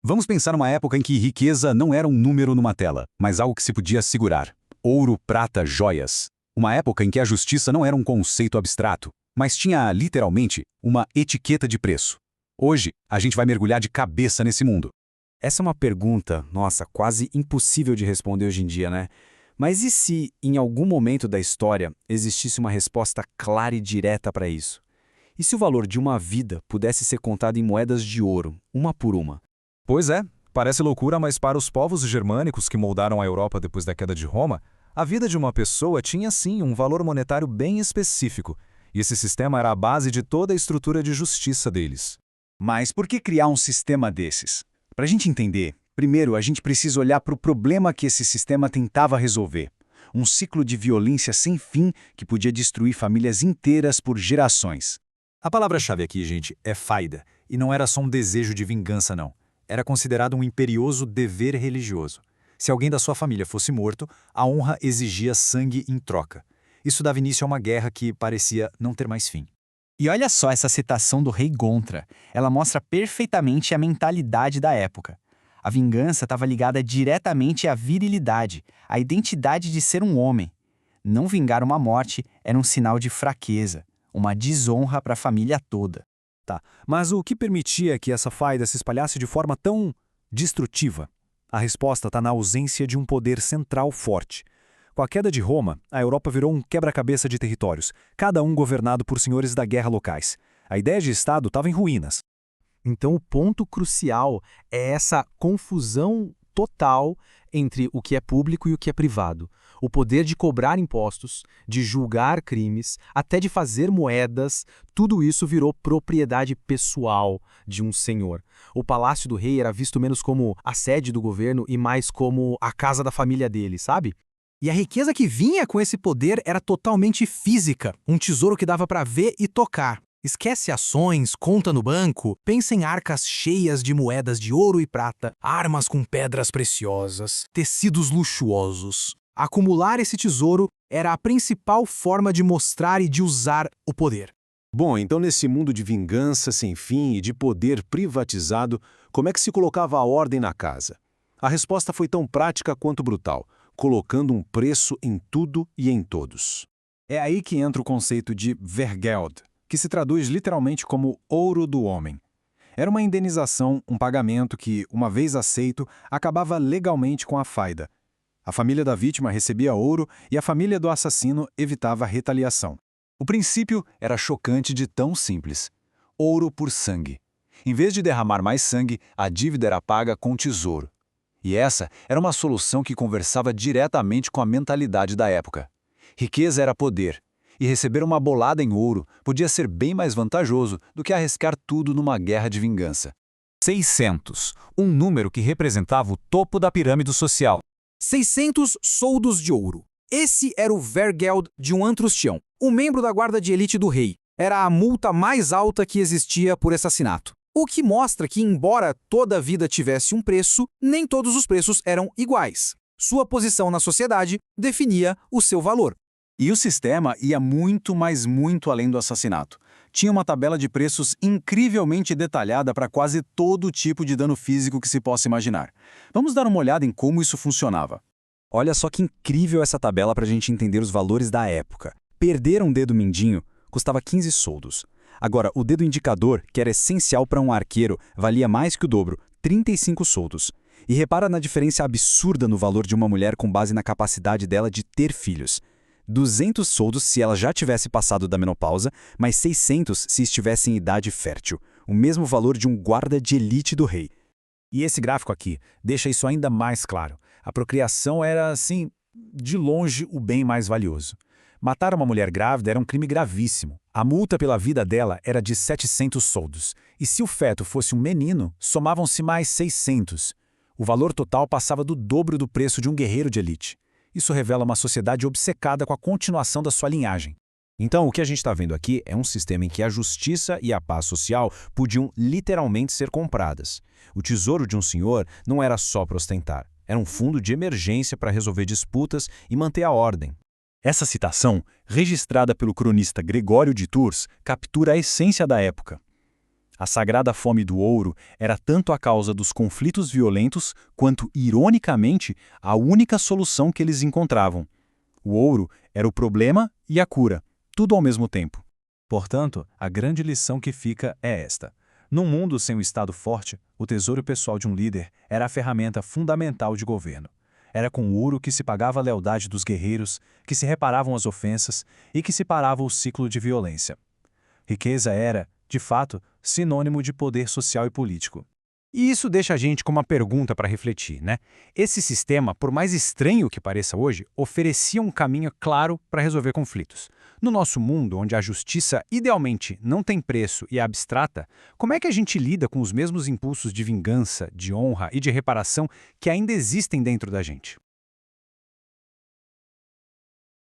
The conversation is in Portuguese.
Vamos pensar numa época em que riqueza não era um número numa tela, mas algo que se podia segurar. Ouro, prata, joias. Uma época em que a justiça não era um conceito abstrato, mas tinha, literalmente, uma etiqueta de preço. Hoje, a gente vai mergulhar de cabeça nesse mundo. Essa é uma pergunta, nossa, quase impossível de responder hoje em dia, né? Mas e se, em algum momento da história, existisse uma resposta clara e direta para isso? E se o valor de uma vida pudesse ser contado em moedas de ouro, uma por uma? Pois é, parece loucura, mas para os povos germânicos que moldaram a Europa depois da queda de Roma, a vida de uma pessoa tinha sim um valor monetário bem específico, e esse sistema era a base de toda a estrutura de justiça deles. Mas por que criar um sistema desses? Para a gente entender, primeiro a gente precisa olhar para o problema que esse sistema tentava resolver. Um ciclo de violência sem fim que podia destruir famílias inteiras por gerações. A palavra-chave aqui, gente, é faida, e não era só um desejo de vingança, não. Era considerado um imperioso dever religioso. Se alguém da sua família fosse morto, a honra exigia sangue em troca. Isso dava início a uma guerra que parecia não ter mais fim. E olha só essa citação do rei Gontra. Ela mostra perfeitamente a mentalidade da época. A vingança estava ligada diretamente à virilidade, à identidade de ser um homem. Não vingar uma morte era um sinal de fraqueza, uma desonra para a família toda. Tá, mas o que permitia que essa faida se espalhasse de forma tão destrutiva? A resposta está na ausência de um poder central forte. Com a queda de Roma, a Europa virou um quebra-cabeça de territórios, cada um governado por senhores da guerra locais. A ideia de Estado estava em ruínas. Então, o ponto crucial é essa confusão total entre o que é público e o que é privado. O poder de cobrar impostos, de julgar crimes, até de fazer moedas, tudo isso virou propriedade pessoal de um senhor. O palácio do rei era visto menos como a sede do governo e mais como a casa da família dele, sabe? E a riqueza que vinha com esse poder era totalmente física, um tesouro que dava para ver e tocar. Esquece ações, conta no banco, pensa em arcas cheias de moedas de ouro e prata, armas com pedras preciosas, tecidos luxuosos. Acumular esse tesouro era a principal forma de mostrar e de usar o poder. Bom, então nesse mundo de vingança sem fim e de poder privatizado, como é que se colocava a ordem na casa? A resposta foi tão prática quanto brutal, colocando um preço em tudo e em todos. É aí que entra o conceito de Vergeld, que se traduz literalmente como ouro do homem. Era uma indenização, um pagamento que, uma vez aceito, acabava legalmente com a faida. A família da vítima recebia ouro e a família do assassino evitava a retaliação. O princípio era chocante de tão simples. Ouro por sangue. Em vez de derramar mais sangue, a dívida era paga com tesouro. E essa era uma solução que conversava diretamente com a mentalidade da época. Riqueza era poder, e receber uma bolada em ouro podia ser bem mais vantajoso do que arriscar tudo numa guerra de vingança. 600, um número que representava o topo da pirâmide social. 600 soldos de ouro. Esse era o Vergeld de um Antrustião, um membro da guarda de elite do rei. Era a multa mais alta que existia por assassinato. O que mostra que, embora toda vida tivesse um preço, nem todos os preços eram iguais. Sua posição na sociedade definia o seu valor. E o sistema ia muito, mas muito além do assassinato. Tinha uma tabela de preços incrivelmente detalhada para quase todo tipo de dano físico que se possa imaginar. Vamos dar uma olhada em como isso funcionava. Olha só que incrível essa tabela para a gente entender os valores da época. Perder um dedo mindinho custava 15 soldos. Agora, o dedo indicador, que era essencial para um arqueiro, valia mais que o dobro, 35 soldos. E repara na diferença absurda no valor de uma mulher com base na capacidade dela de ter filhos. 200 soldos se ela já tivesse passado da menopausa, mas 600 se estivesse em idade fértil. O mesmo valor de um guarda de elite do rei. E esse gráfico aqui deixa isso ainda mais claro. A procriação era, assim, de longe o bem mais valioso. Matar uma mulher grávida era um crime gravíssimo. A multa pela vida dela era de 700 soldos. E se o feto fosse um menino, somavam-se mais 600. O valor total passava do dobro do preço de um guerreiro de elite. Isso revela uma sociedade obcecada com a continuação da sua linhagem. Então, o que a gente está vendo aqui é um sistema em que a justiça e a paz social podiam literalmente ser compradas. O tesouro de um senhor não era só para ostentar. Era um fundo de emergência para resolver disputas e manter a ordem. Essa citação, registrada pelo cronista Gregório de Tours, captura a essência da época. A sagrada fome do ouro era tanto a causa dos conflitos violentos quanto, ironicamente, a única solução que eles encontravam. O ouro era o problema e a cura, tudo ao mesmo tempo. Portanto, a grande lição que fica é esta. Num mundo sem um Estado forte, o tesouro pessoal de um líder era a ferramenta fundamental de governo. Era com o ouro que se pagava a lealdade dos guerreiros, que se reparavam as ofensas e que se parava o ciclo de violência. Riqueza era, de fato, sinônimo de poder social e político. E isso deixa a gente com uma pergunta para refletir, né? Esse sistema, por mais estranho que pareça hoje, oferecia um caminho claro para resolver conflitos. No nosso mundo, onde a justiça idealmente não tem preço e é abstrata, como é que a gente lida com os mesmos impulsos de vingança, de honra e de reparação que ainda existem dentro da gente?